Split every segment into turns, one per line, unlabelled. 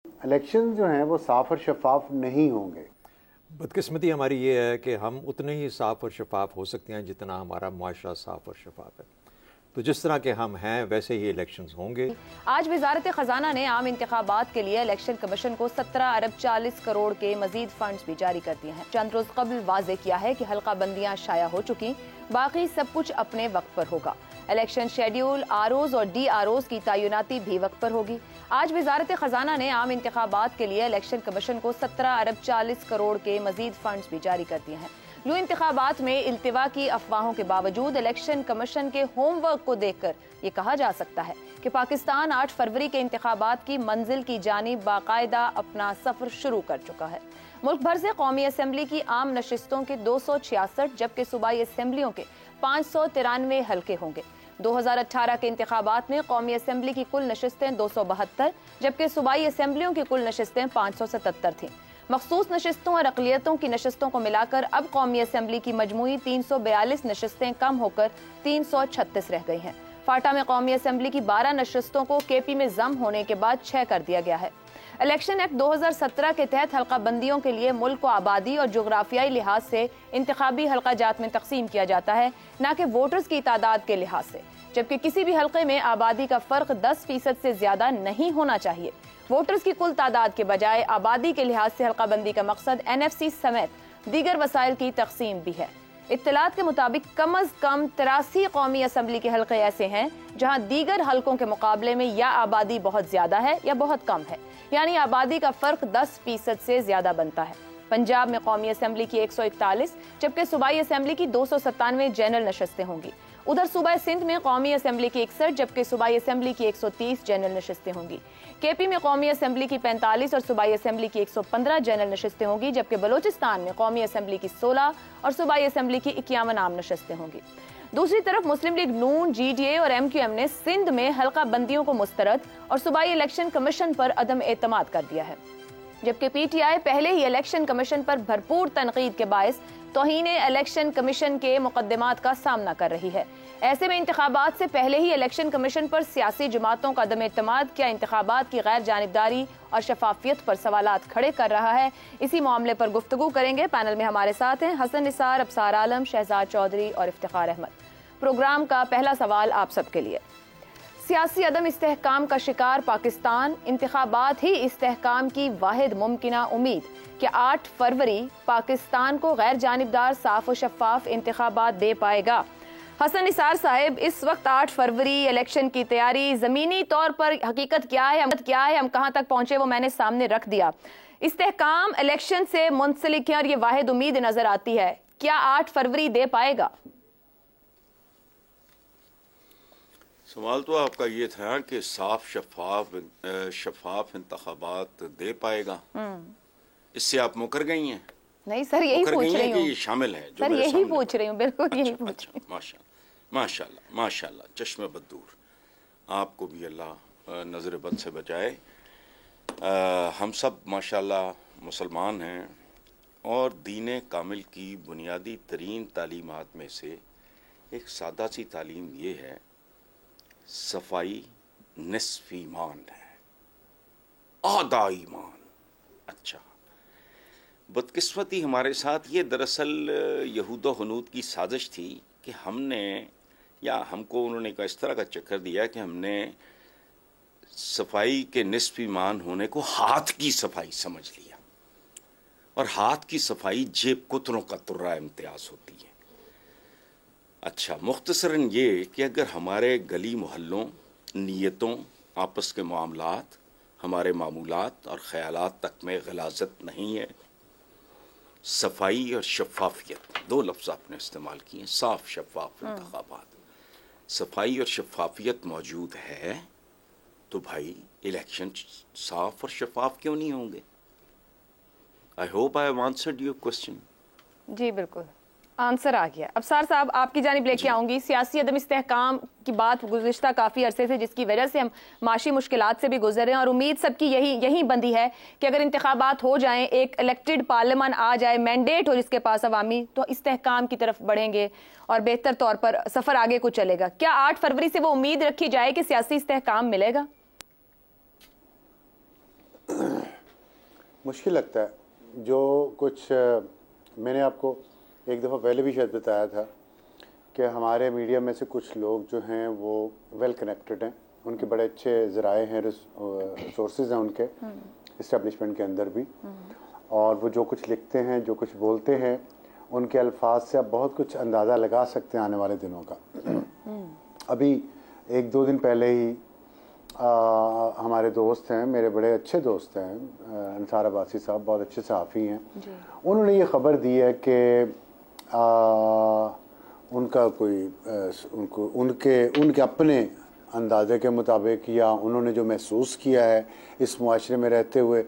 Election जो हैं वो साफ और शफाफ नहीं होंगे।
बदकिस्मती हमारी ये है कि हम उतने ही साफ़ और शफाफ हो सकते हैं जितना हमारा मुआशरा साफ़ और शफाफ है। तो जिस तरह के हम हैं वैसे ही इलेक्शंस होंगे।
आज वजारत खजाना ने आम इंतखाबात के लिए इलेक्शन कमीशन को 17 अरब 40 करोड़ के मजीद फंड्स भी जारी कर दिए हैं। चंद रोज कबल वाजे किया है कि हल्का बंदियां शाया हो चुकी, बाकी सब कुछ अपने वक्त पर होगा। इलेक्शन शेड्यूल, आरओज और DROs की तैनाती भी वक्त पर होगी। आज वजारत खजाना ने आम इंतखाबात के लिए इलेक्शन कमीशन को 17 अरब 40 करोड़ के मजीद फंड्स भी जारी कर दिए हैं। यूं इंतखाबात में इल्तिवा की अफवाहों के बावजूद इलेक्शन कमीशन के होमवर्क को देखकर ये कहा जा सकता है कि पाकिस्तान 8 फरवरी के इंतखाबात की मंजिल की जानिब बाकायदा अपना सफर शुरू कर चुका है। मुल्क भर से कौमी असम्बली की आम नशिस्तों के 266 जबकि सूबाई असम्बलियों के 593 हल्के होंगे। 2018 के इंतखाबात में कौमी असम्बली की कुल नशिस्तें 272 जबकि सूबाई असम्बलियों की कुल नशिस्तें 577 थीं। मखसूस नशिस्तों और अक़लियतों की नशिस्तों को मिलाकर अब कौमी असम्बली की मजमूई 342 नशिस्तें कम होकर 336 रह गई हैं। फाटा में कौमी असम्बली की 12 नशिस्तों को KP में जम होने के बाद 6 कर दिया गया है। इलेक्शन एक्ट 2017 के तहत हल्का बंदियों के लिए मुल्क को आबादी और जोग्राफियाई लिहाज से इंतखाबी हल्का जात में तकसीम किया जाता है, न कि वोटर्स की तादाद के लिहाज से, जबकि किसी भी हल्के में आबादी का फर्क 10% से ज्यादा नहीं होना चाहिए। वोटर्स की कुल तादाद के बजाय आबादी के लिहाज से हल्का बंदी का मकसद NFC समेत दीगर वसाइल की तकसीम भी है। इत्तलात के मुताबिक कम अज कम 83 कौमी असम्बली के हल्के ऐसे हैं जहां दीगर हल्कों के मुकाबले में या आबादी बहुत ज्यादा है या बहुत कम है, यानी आबादी का फर्क 10% से ज्यादा बनता है। पंजाब में कौमी असम्बली की 141 जबकि सूबाई असम्बली की 297 जनरल नशिस्तें होंगी। उधर सूबा सिंध में कौमी असम्बली की 61 जबकि सूबाई असम्बली की 130 जनरल नशिस्तें होंगी। KP में कौमी असम्बली की 45 और सूबाई असम्बली की 115 जनरल नशिस्तें होंगी, जबकि बलोचिस्तान में कौमी असम्बली की 16 और सूबाई असम्बली की 51 आम नशिस्तें होंगी। दूसरी तरफ मुस्लिम लीग नून, GDA और MQM ने सिंध में हल्का बंदियों को मुस्तरद और सूबाई इलेक्शन कमीशन पर अदम एतमाद कर दिया है, जबकि PTI पहले ही इलेक्शन कमीशन पर भरपूर तनकीद के बायस तौहीने इलेक्शन कमीशन के मुकदमात का सामना कर रही है। ऐसे में इंतखाबात से पहले ही इलेक्शन कमीशन पर सियासी जमातों का अदम एतमाद क्या इंतखाबात की गैर जानिबदारी और शफाफियत पर सवालात खड़े कर रहा है। इसी मामले पर गुफ्तगू करेंगे। पैनल में हमारे साथ हैं हसन निसार, अबसार आलम, शहजाद चौधरी और इफ्तिखार अहमद। प्रोग्राम का पहला सवाल आप सबके लिए। सियासी अदम इस्तेहकाम का शिकार पाकिस्तान, इंतखाबात ही इस्तेहकाम की वाहिद मुमकिना उम्मीद कि 8 फरवरी पाकिस्तान को गैर जानिबदार, साफ और शफाफ इंतखाबात दे पाएगा। हसन निसार साहब, इस वक्त 8 फरवरी इलेक्शन की तैयारी, जमीनी तौर पर हकीकत क्या है, हम कहां तक पहुंचे वो मैंने सामने रख दिया। इस्तेहकाम इलेक्शन से मुंसलिक है और ये वाहिद उम्मीद नजर आती है, क्या 8 फरवरी दे पाएगा?
सवाल तो आपका ये था कि साफ शफाफ इंतखाबात दे पाएगा, इससे आप मुकर गई हैं?
नहीं सर, यही पूछ रही हूँ।
ये शामिल है
सर, यही पूछ रही हूँ, बिल्कुल यही पूछ रही हूँ।
माशाल्लाह माशाल्लाह, चश्मे बदूर, आपको भी अल्लाह नजर बद से बचाए। हम सब माशाल्लाह मुसलमान हैं और दीन कामिल की बुनियादी तरीन तालीमात में से एक सादा सी तालीम ये है, सफाई निस्फ ईमान है, आधा ईमान। अच्छा, बदकिस्मती हमारे साथ ये दरअसल यहूद व हनूद की साजिश थी कि हमने, या हमको उन्होंने का इस तरह का चक्कर दिया कि हमने सफाई के निस्फ ईमान होने को हाथ की सफाई समझ लिया, और हाथ की सफाई जेब कुतरों का तुर्रा इम्तियाज होती है। अच्छा, मुख्तसरन ये कि अगर हमारे गली मोहल्लों, नीयतों, आपस के मामलात, हमारे मामूलात और ख़यालात तक में गलाजत नहीं है, सफाई और शफाफियत, 2 लफ्ज़ आपने इस्तेमाल किए, साफ शफाफ इंतखाबात, सफाई और शफाफियत मौजूद है तो भाई इलेक्शन साफ और शफाफ क्यों नहीं होंगे? I hope I have answered your question.
जी बिल्कुल, आंसर आ गया। अबसार साहब, आपकी जानिब लेके आऊंगी। सियासी अदम इस्तेहकाम की बात गुज़िश्ता काफ़ी अरसे से, जिसकी वजह से हम माशी मुश्किलात से भी गुजर रहे हैं, और उम्मीद सबकी यही बंदी है कि अगर इंतखाबात हो जाएं, एक इलेक्टेड पार्लियामान आ जाए, मैंडेट हो जिसके पास अवामी, तो इस्तेहकाम की तरफ बढ़ेंगे और बेहतर तौर पर सफ़र आगे को चलेगा। क्या 8 फरवरी से वो उम्मीद रखी जाए कि सियासी इस्तेहकाम मिलेगा?
मुश्किल लगता है। जो कुछ मैंने आपको एक दफ़ा पहले भी शायद बताया था कि हमारे मीडिया में से कुछ लोग जो हैं वो वेल कनेक्टेड हैं, उनके बड़े अच्छे ज़राए हैं, सोर्सेज हैं उनके इस्टेब्लिशमेंट के अंदर भी, और वो जो कुछ लिखते हैं, जो कुछ बोलते हैं, उनके अल्फाज से आप बहुत कुछ अंदाज़ा लगा सकते हैं आने वाले दिनों का। अभी 1-2 दिन पहले ही हमारे दोस्त हैं, मेरे बड़े अच्छे दोस्त हैं, अंसार अब्बासी साहब बहुत अच्छे सहाफ़ी हैं, उन्होंने ये ख़बर दी है कि उनका कोई उनके अपने अंदाजे के मुताबिक या उन्होंने जो महसूस किया है इस मुआशरे में रहते हुए,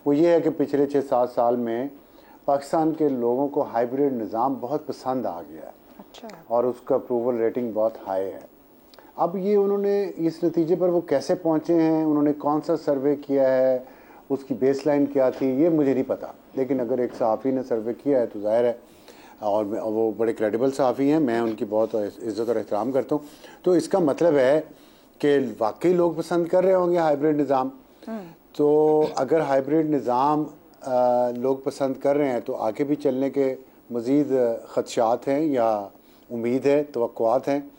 वो ये है कि पिछले 6-7 साल में पाकिस्तान के लोगों को हाइब्रिड निज़ाम बहुत पसंद आ गया है।
अच्छा। और
उसका अप्रूवल रेटिंग बहुत हाई है। अब ये उन्होंने इस नतीजे पर वो कैसे पहुँचे हैं, उन्होंने कौन सा सर्वे किया है, उसकी बेसलाइन क्या थी, ये मुझे नहीं पता, लेकिन अगर एक सहाफ़ी ने सर्वे किया है तो जाहिर है, और वो बड़े क्रेडिबल सहाफ़ी हैं, मैं उनकी बहुत इज़्ज़त और एहतराम करता हूँ, तो इसका मतलब है कि वाकई लोग पसंद कर रहे होंगे हाइब्रिड निज़ाम। तो अगर हाइब्रिड निज़ाम लोग पसंद कर रहे हैं तो आगे भी चलने के मज़ीद ख़दशात हैं या उम्मीद है, तवक्कुआत हैं,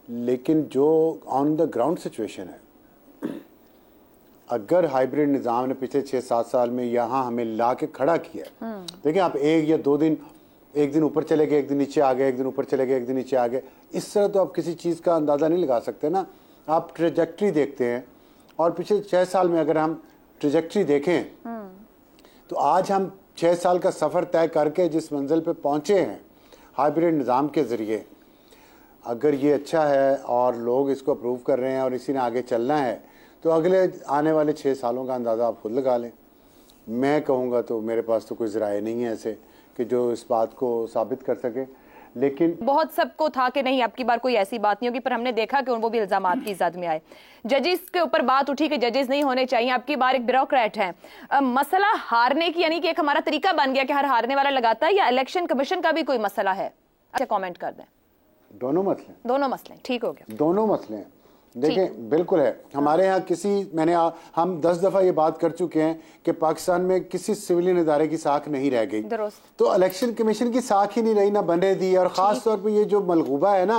लेकिन जो ऑन द ग्राउंड सिचुएशन है, अगर हाइब्रिड निज़ाम ने पिछले 6-7 साल में यहाँ हमें ला के खड़ा किया, देखिए आप 1 या 2 दिन, एक दिन ऊपर चले गए, एक दिन नीचे आ गए, एक दिन ऊपर चले गए, एक दिन नीचे आ गए, इस तरह तो आप किसी चीज़ का अंदाज़ा नहीं लगा सकते ना। आप ट्रेजेक्ट्री देखते हैं, और पिछले 6 साल में अगर हम ट्रेजेक्ट्री देखें तो आज हम 6 साल का सफ़र तय करके जिस मंजिल पे पहुँचे हैं हाइब्रिड निज़ाम के ज़रिए, अगर ये अच्छा है और लोग इसको अप्रूव कर रहे हैं और इसी ने आगे चलना है, तो अगले आने वाले 6 सालों का अंदाज़ा आप खुद लगा लें। मैं कहूँगा तो मेरे पास तो कोई ज़राए नहीं है ऐसे कि जो इस बात को साबित कर सके, लेकिन
बहुत सबको था कि नहीं आपकी बार कोई ऐसी बात नहीं होगी, पर हमने देखा कि वो भी इल्जामात की जद में आए। जजेस के ऊपर बात उठी कि जजेस नहीं होने चाहिए, आपकी बार एक ब्यूरोक्रेट है। मसला हारने की, यानी कि एक हमारा तरीका बन गया कि हर हारने वाला लगाता है, या इलेक्शन कमीशन का भी कोई मसला है? अच्छा, कमेंट कर दें।
दोनों मसले
ठीक हो गया।
दोनों मसले हैं, देखें बिल्कुल है। हमारे यहाँ हम 10 दफ़ा ये बात कर चुके हैं कि पाकिस्तान में किसी सिविलियन इदारे की साख नहीं रह गई, तो इलेक्शन कमीशन की साख ही नहीं रही, ना बनने दी। और ख़ास तौर पे ये जो मलगूबा है ना,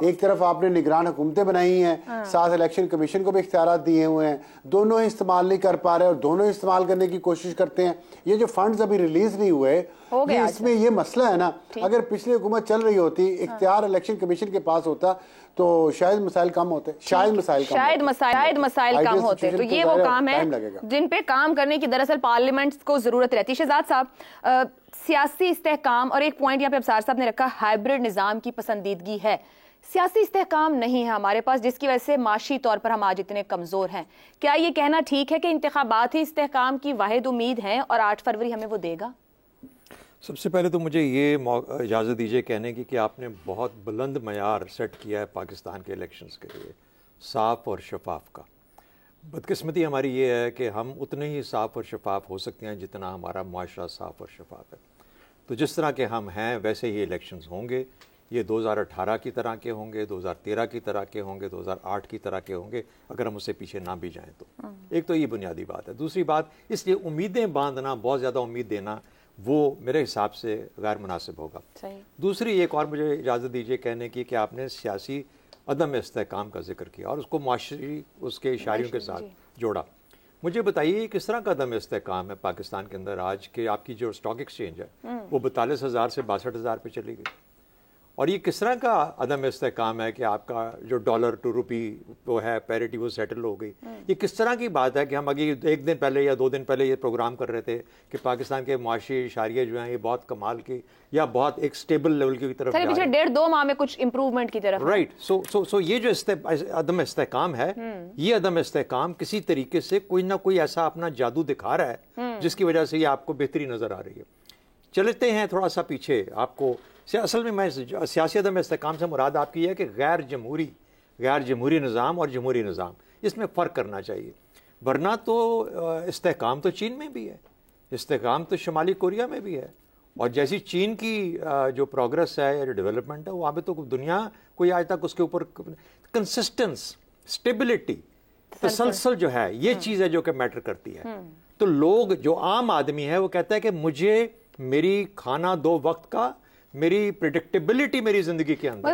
एक तरफ आपने निगरान हुकूमतें बनाई हैं, साथ इलेक्शन कमीशन को भी इख्तियारात दिए हुए हैं, दोनों ही इस्तेमाल नहीं कर पा रहे और दोनों इस्तेमाल करने की कोशिश करते हैं। ये जो फंड्स अभी रिलीज नहीं हुए, इसमें ये मसला है ना। अगर पिछली हुकूमत चल रही होती, इख्तियार इलेक्शन कमीशन के पास होता, तो शायद मसाइल कम होते, शायद मसाइल कम होते।
तो ये वो काम है जिन पे काम करने की दरअसल पार्लियामेंट को जरूरत रहती है। शहजाद साहब, सियासी इस्तेहकाम, और एक पॉइंट यहाँ पे अफसार साहब ने रखा, हाइब्रिड निजाम की पसंदीदगी है, सियासी इस्तेहकाम नहीं है हमारे पास, जिसकी वजह से माशी तौर पर हम आज इतने कमजोर हैं। क्या ये कहना ठीक है कि इंतखाबात ही इस्तेहकाम की वाहिद उम्मीद है और 8 फरवरी हमें वो देगा?
सबसे पहले तो मुझे ये इजाज़त दीजिए कहने की कि आपने बहुत बुलंद मयार सेट किया है पाकिस्तान के इलेक्शंस के लिए, साफ़ और शफाफ का। बदकिस्मती हमारी ये है कि हम उतने ही साफ़ और शफाफ हो सकते हैं जितना हमारा मुआशरा साफ़ और शफाफ है। तो जिस तरह के हम हैं वैसे ही इलेक्शंस होंगे। ये 2018 की तरह के होंगे, 2013 की तरह के होंगे, 2008 की तरह के होंगे, अगर हम उससे पीछे ना भी जाएं तो। एक तो ये बुनियादी बात है। दूसरी बात, इसलिए उम्मीदें बांधना, बहुत ज़्यादा उम्मीद देना, वो मेरे हिसाब से गैर मुनासिब होगा। दूसरी एक और मुझे इजाज़त दीजिए कहने की कि आपने सियासी अदम इस्तेहकाम का जिक्र किया और उसको माशरी उसके इशारियों के साथ जोड़ा। मुझे बताइए किस तरह का अदम इस्तेहकाम है पाकिस्तान के अंदर आज के? आपकी जो स्टॉक एक्सचेंज है वो 42,000 से 62,000 पे चली गई, और ये किस तरह का अदम इस्तेहकाम है कि आपका जो डॉलर टू रुपी वो है पैरिटी वो सेटल हो गई? ये किस तरह की बात है कि हम अभी 1 दिन पहले या 2 दिन पहले ये प्रोग्राम कर रहे थे कि पाकिस्तान के मुआशी इशारिये जो हैं ये बहुत कमाल की या बहुत एक स्टेबल लेवल की तरफ जा रहे हैं,
पिछले 1.5-2 माह में कुछ इंप्रूवमेंट की तरफ।
राइट। सो ये जो अदम इस्तेहकाम है, ये अदम इस्तेहकाम किसी तरीके से कोई ना कोई ऐसा अपना जादू दिखा रहा है जिसकी वजह से ये आपको बेहतरी नजर आ रही है। चलते हैं थोड़ा सा पीछे। आपको असल में मैं सियासी अदम इस्तेहकाम से मुराद आपकी है कि गैर जमहूरी निज़ाम और जमहूरी निज़ाम, इसमें फ़र्क करना चाहिए। वरना तो इस्तेहकाम तो चीन में भी है, इस्तेहकाम तो शुमाली कोरिया में भी है, और जैसी चीन की जो प्रोग्रेस है या जो डेवलपमेंट है वहाँ पे तो दुनिया कोई आज तक उसके ऊपर कंसिस्टेंस, स्टेबिलिटी, तसलसल जो है ये चीज़ है जो कि मैटर करती है। तो लोग, जो आम आदमी है, वो कहता है कि मुझे मेरी खाना 2 वक्त का, मेरी प्रिडिक्टेबिलिटी मेरी जिंदगी के अंदर